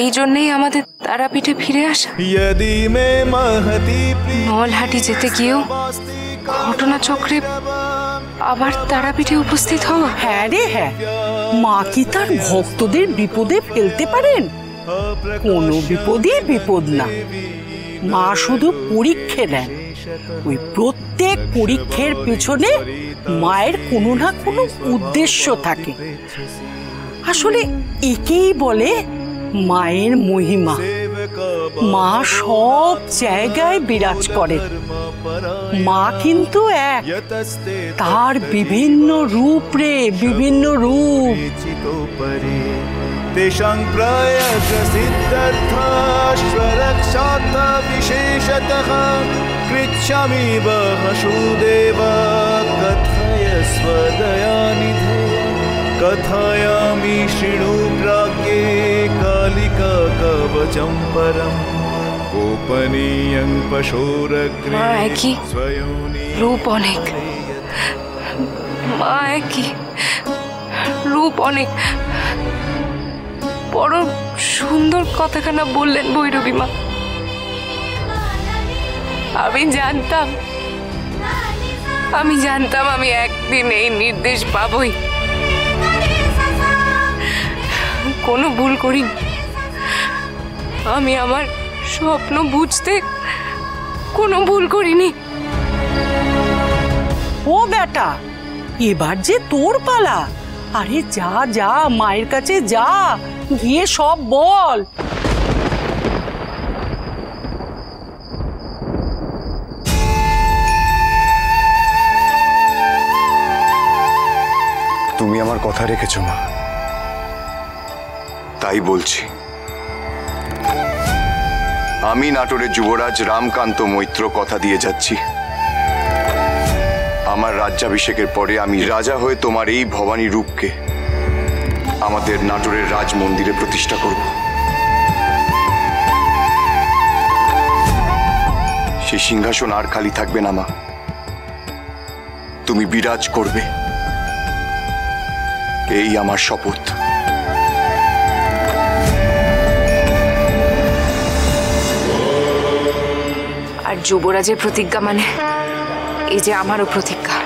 এই জন্যই আমাদের তারাপীঠে ফিরে আসা। নলহাটি যেতে গিয়েও ঘটনাচক্রে আবার তারাপীঠে উপস্থিত হওয়া। হ্যাঁ রে হ্যাঁ, মা কি তার ভক্তদের বিপদে ফেলতে পারেন? কোনো বিপদই বিপদ না, মা শুধু পরীক্ষা নেন। ওই প্রত্যেক পরীক্ষার পেছনে মায়ের কোনো না কোনো উদ্দেশ্য থাকে। আসলে একেই বলে মায়ের মহিমা। মা সব জায়গায় বিরাজ করে। মা কিন্তু এক, তার বিভিন্ন রূপ রে, বিভিন্ন রূপ। तेषां प्रयत्नसिद्ध्यर्थाश्वरक्षात् विशेषतः कृच्छामि वसुदेव कथयस्व दयानिधे। कथयामि शृणु प्राज्ञे कालिका कवचं परं गोपनीयं पशोरग्रे स्वयोनि रूप अनेक। মা একই, রূপ অনেক। বড় সুন্দর কথাখানা বললেন ভৈরবী মা। আমি জানতাম আমি একদিন এই নির্দেশ পাবই। কোনো ভুল করিনি। আমি আমার স্বপ্ন বুঝতে কোনো ভুল করিনি। ও বেটা, এবার যে তোর পালা। আরে যা যা, মায়ের কাছে যা, গিয়ে সব বল। তুমি আমার কথা রেখেছো মা, তাই বলছি। আমি নাটোরের যুবরাজ রামকান্ত মৈত্র কথা দিয়ে যাচ্ছি, আমার রাজ্যাভিষেকের পরে আমি রাজা হয়ে তোমার এই ভবানী রূপকে আমাদের নাটোরের রাজ মন্দিরে প্রতিষ্ঠা করব। সেই সিংহাসন আর খালি থাকবে না মা, তুমি বিরাজ করবে, এই আমার শপথ। আর যুবরাজের প্রতিজ্ঞা মানে এই যে আমারও প্রতিজ্ঞা।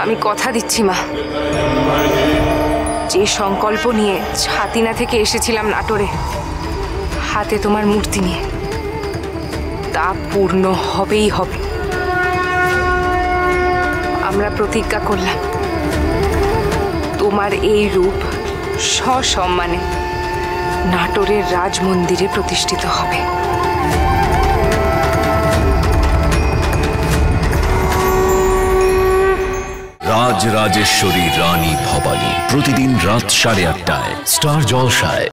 আমি কথা দিচ্ছি মা, যে সংকল্প নিয়ে ছাতিনা থেকে এসেছিলাম নাটোরে হাতে তোমার মূর্তি নিয়ে, তা পূর্ণ হবেই হবে। আমরা প্রতিজ্ঞা করলাম তোমার এই রূপ সসম্মানে নাটোরের রাজমন্দিরে প্রতিষ্ঠিত হবে। রাজরাজেশ্বরী রানী ভবানী প্রতিদিন রাত 8:30টায় স্টার জলসায়।